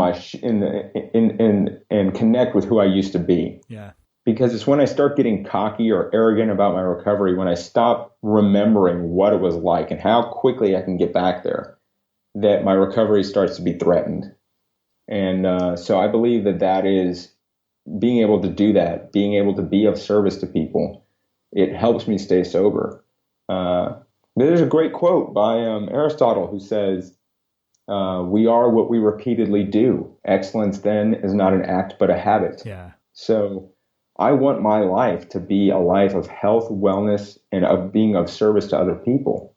connect with who I used to be. Yeah. Because it's when I start getting cocky or arrogant about my recovery, when I stop remembering what it was like and how quickly I can get back there, that my recovery starts to be threatened. And so I believe that is being able to do that, being able to be of service to people. It helps me stay sober. There's a great quote by Aristotle who says, we are what we repeatedly do. Excellence then is not an act, but a habit. Yeah. So I want my life to be a life of health, wellness, and of being of service to other people.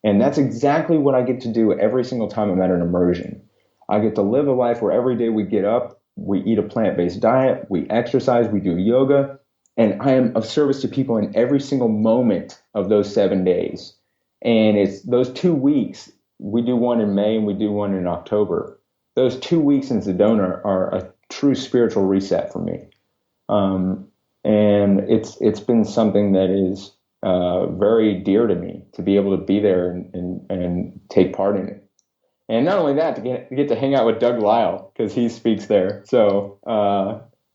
And that's exactly what I get to do every single time I'm at an immersion. I get to live a life where every day we get up, we eat a plant-based diet, we exercise, we do yoga, and I am of service to people in every single moment of those 7 days. And it's those 2 weeks. We do one in May and we do one in October. Those 2 weeks in Sedona are a true spiritual reset for me. And it's been something that is very dear to me, to be able to be there and take part in it. And not only that, to get to hang out with Doug Lyle, because he speaks there. So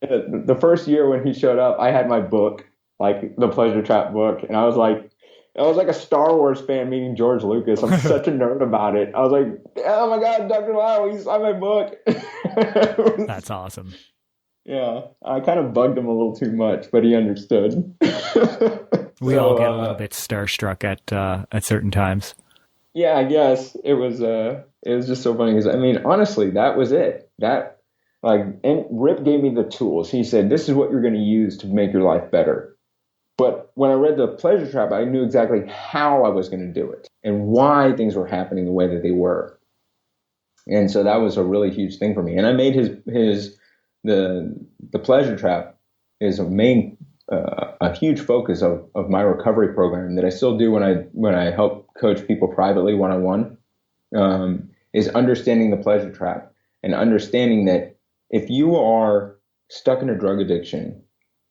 the first year when he showed up, I had my book, like the Pleasure Trap book, and I was like a Star Wars fan meeting George Lucas. I'm such a nerd about it. I was like, oh my God, Dr. Lyle, he signed my book. That's awesome. Yeah, I kind of bugged him a little too much, but he understood. We all get a little bit starstruck at certain times. Yeah, I guess it was just so funny because, I mean, honestly, that was it. And Rip gave me the tools. He said, this is what you're going to use to make your life better. But when I read The Pleasure Trap, I knew exactly how I was going to do it and why things were happening the way that they were. And so that was a really huge thing for me. And I made the Pleasure Trap is a huge focus of my recovery program that I still do when I help coach people privately one-on-one, is understanding the pleasure trap and understanding that if you are stuck in a drug addiction,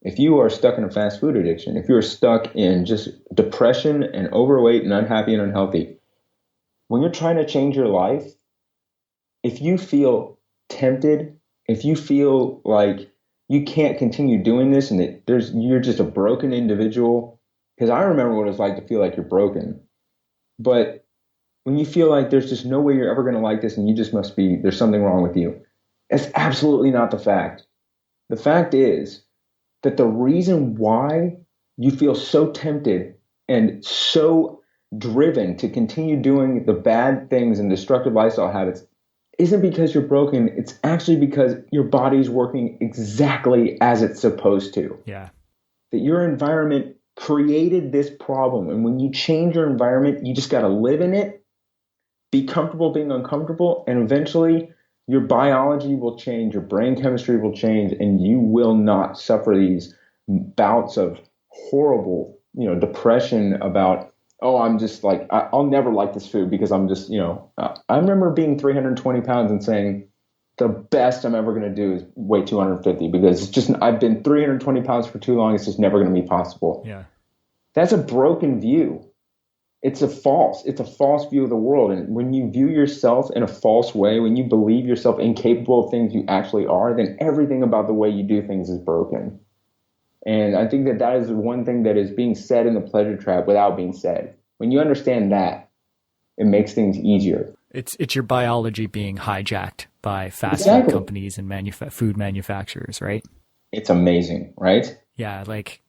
if you are stuck in a fast food addiction, if you're stuck in just depression and overweight and unhappy and unhealthy, when you're trying to change your life, if you feel tempted, if you feel like you can't continue doing this and that you're just a broken individual, because I remember what it's like to feel like you're broken. But when you feel like there's just no way you're ever going to like this and you just there's something wrong with you, it's absolutely not the fact. The fact is that the reason why you feel so tempted and so driven to continue doing the bad things and destructive lifestyle habits isn't because you're broken. It's actually because your body's working exactly as it's supposed to. Yeah. That your environment created this problem. And when you change your environment, you just got to live in it, be comfortable being uncomfortable, and eventually your biology will change, your brain chemistry will change, and you will not suffer these bouts of horrible, depression about, oh, I'm just like, I'll never like this food because I'm just, I remember being 320 pounds and saying the best I'm ever going to do is weigh 250 because it's just, I've been 320 pounds for too long. It's just never going to be possible. Yeah. That's a broken view. It's a false view of the world. And when you view yourself in a false way, when you believe yourself incapable of things you actually are, then everything about the way you do things is broken. And I think that is one thing that is being said in the pleasure trap without being said. When you understand that, it makes things easier. It's your biology being hijacked by fast food companies and food manufacturers, right? It's amazing, right? Yeah, like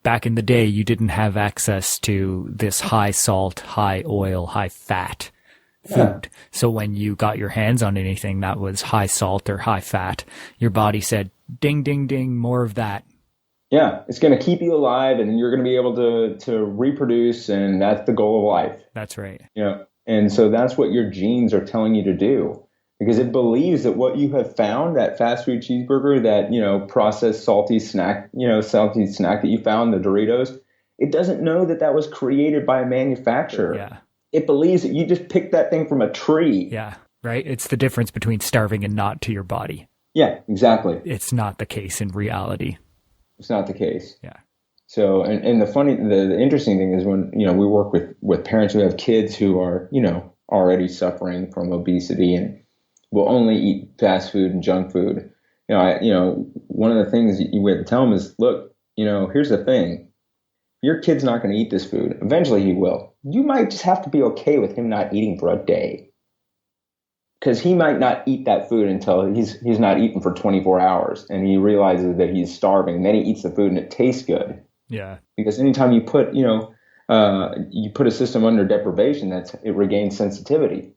back in the day, you didn't have access to this high salt, high oil, high fat food. Yeah. So when you got your hands on anything that was high salt or high fat, your body said, ding, ding, ding, more of that. Yeah, it's going to keep you alive and you're going to be able to reproduce, and that's the goal of life. That's right. And so that's what your genes are telling you to do, because it believes that what you have found, that fast food cheeseburger, that, processed salty snack that you found, the Doritos, it doesn't know that was created by a manufacturer. Yeah. It believes that you just picked that thing from a tree. Yeah. right? It's the difference between starving and not to your body. Yeah, exactly. It's not the case in reality. It's not the case. Yeah. So, and the interesting thing is when, we work with parents who have kids who are, already suffering from obesity and will only eat fast food and junk food. One of the things we have to tell them is, look, here's the thing. Your kid's not going to eat this food. Eventually he will. You might just have to be okay with him not eating for a day. Because he might not eat that food until he's not eaten for 24 hours and he realizes that he's starving. Then he eats the food and it tastes good. Yeah. Because anytime you put, you put a system under deprivation, it regains sensitivity.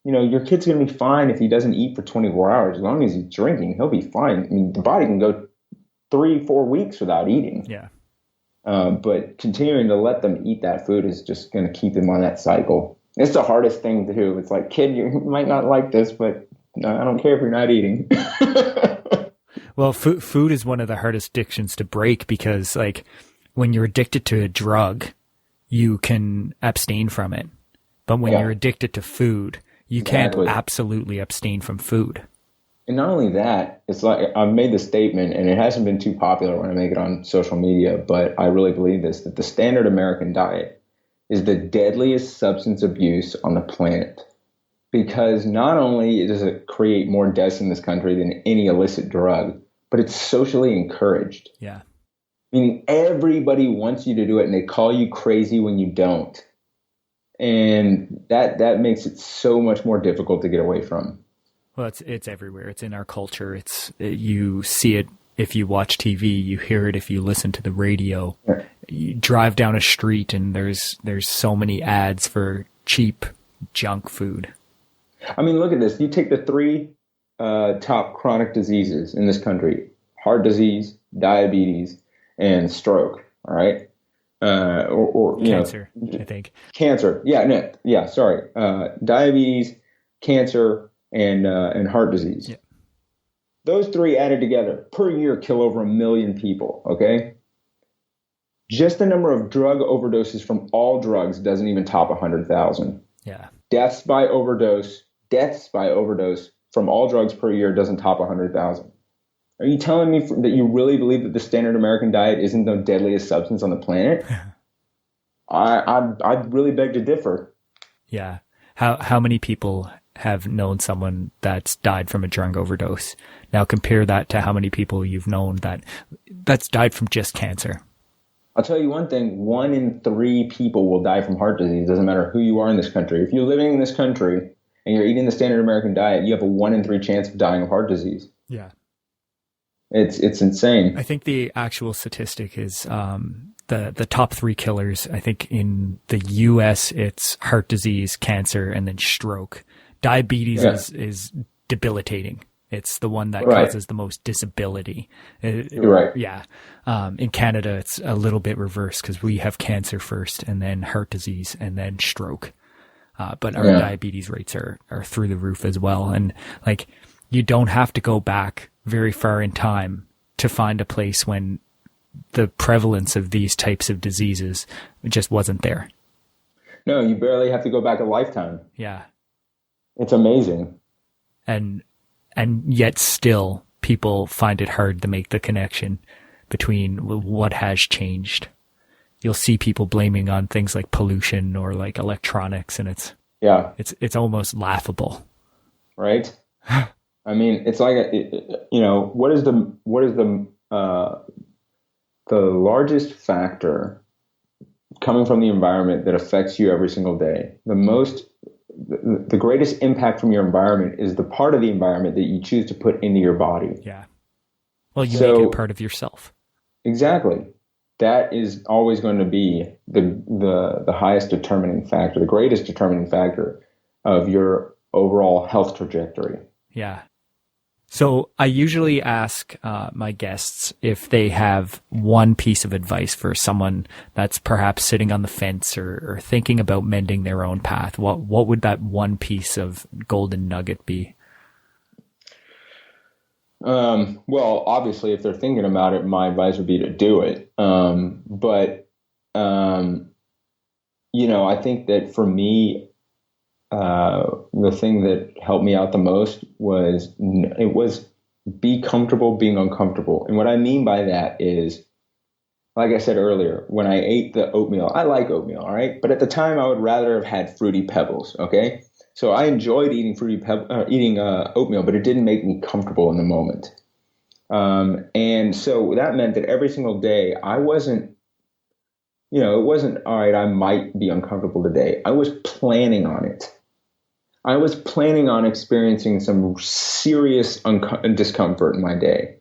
Your kid's going to be fine if he doesn't eat for 24 hours. As long as he's drinking, he'll be fine. I mean, the body can go 3-4 weeks without eating. Yeah. But continuing to let them eat that food is just going to keep them on that cycle. It's the hardest thing to do. It's like, kid, you might not like this, but I don't care if you're not eating. Well, food is one of the hardest addictions to break because, like, when you're addicted to a drug, you can abstain from it. But when you're addicted to food, you can't absolutely abstain from food. And not only that, it's like I've made this statement, and it hasn't been too popular when I make it on social media, but I really believe this, that the standard American diet is the deadliest substance abuse on the planet. Because not only does it create more deaths in this country than any illicit drug, but it's socially encouraged. Yeah. Meaning everybody wants you to do it, and they call you crazy when you don't. And that makes it so much more difficult to get away from. Well, it's everywhere. It's in our culture. You see it if you watch TV, you hear it if you listen to the radio. Yeah. You drive down a street and there's so many ads for cheap junk food. I mean, look at this. You take the 3 top chronic diseases in this country: heart disease, diabetes, and stroke. All right. Or cancer, I think. Cancer. Yeah. Sorry. Diabetes, cancer, and heart disease. Yeah. Those 3 added together per year kill over 1 million people. Okay. Just the number of drug overdoses from all drugs doesn't even top 100,000. Yeah. Deaths by overdose from all drugs per year doesn't top 100,000. Are you telling me that you really believe that the standard American diet isn't the deadliest substance on the planet? I'd really beg to differ. Yeah. How many people have known someone that's died from a drug overdose? Now compare that to how many people you've known that's died from just cancer. I'll tell you one thing, 1 in 3 people will die from heart disease. Doesn't matter who you are in this country. If you're living in this country and you're eating the standard American diet, you have a 1 in 3 chance of dying of heart disease. Yeah. It's insane. I think the actual statistic is the top 3 killers. I think in the US it's heart disease, cancer, and then stroke. Diabetes is debilitating. It's the one that causes the most disability. You're right. Yeah. In Canada, it's a little bit reversed because we have cancer first and then heart disease and then stroke. But our diabetes rates are through the roof as well. And like, you don't have to go back very far in time to find a place when the prevalence of these types of diseases just wasn't there. No, you barely have to go back a lifetime. Yeah. It's amazing. And yet still people find it hard to make the connection between what has changed. You'll see people blaming on things like pollution or like electronics, and it's almost laughable. Right? I mean, it's like, what is the largest factor coming from the environment that affects you every single day? The greatest impact from your environment is the part of the environment that you choose to put into your body. Yeah. Well, you make it part of yourself. Exactly. That is always going to be the highest determining factor, the greatest determining factor of your overall health trajectory. Yeah. So I usually ask my guests if they have one piece of advice for someone that's perhaps sitting on the fence or thinking about mending their own path. What would that one piece of golden nugget be? Well, obviously, if they're thinking about it, my advice would be to do it. But I think that for me, the thing that helped me out the most was be comfortable being uncomfortable. And what I mean by that is, like I said earlier, when I ate the oatmeal, I like oatmeal, all right? But at the time, I would rather have had Fruity Pebbles, okay? So I enjoyed eating oatmeal, but it didn't make me comfortable in the moment. And so that meant that every single day, I wasn't, it wasn't, all right, I might be uncomfortable today. I was planning on it. I was planning on experiencing some serious discomfort in my day.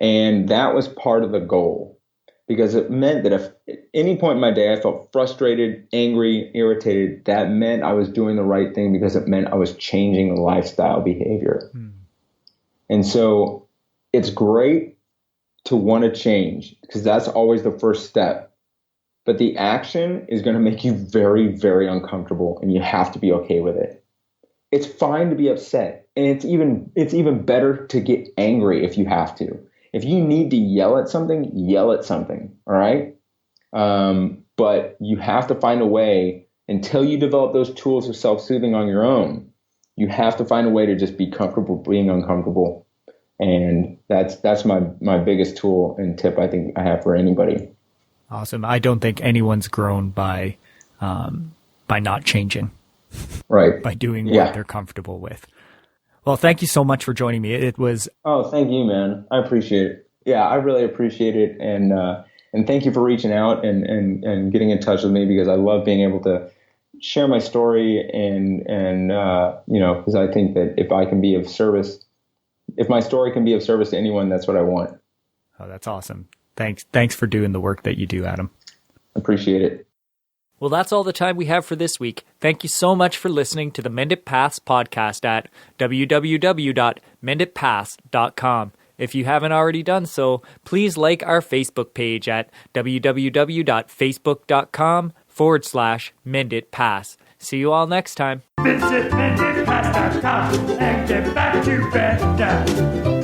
And that was part of the goal, because it meant that if at any point in my day I felt frustrated, angry, irritated, that meant I was doing the right thing, because it meant I was changing the lifestyle behavior. And so it's great to want to change, because that's always the first step. But the action is going to make you very, very uncomfortable, and you have to be okay with it. It's fine to be upset, and it's even better to get angry if you have to. If you need to yell at something, all right? But you have to find a way, until you develop those tools of self-soothing on your own, you have to find a way to just be comfortable being uncomfortable. And that's my biggest tool and tip I think I have for anybody. Awesome. I don't think anyone's grown by not changing. Right. By doing what they're comfortable with. Well, thank you so much for joining me. It was... Oh, thank you, man. I appreciate it. Yeah, I really appreciate it. And thank you for reaching out and getting in touch with me, because I love being able to share my story and because I think that if I can be of service, if my story can be of service to anyone, that's what I want. Oh, that's awesome. Thanks for doing the work that you do, Adam. Appreciate it. Well, that's all the time we have for this week. Thank you so much for listening to the Mended Paths podcast at www.mendedpaths.com. If you haven't already done so, please like our Facebook page at www.facebook.com/mendedpaths. See you all next time. Visit mendedpaths.com and get back to bed now.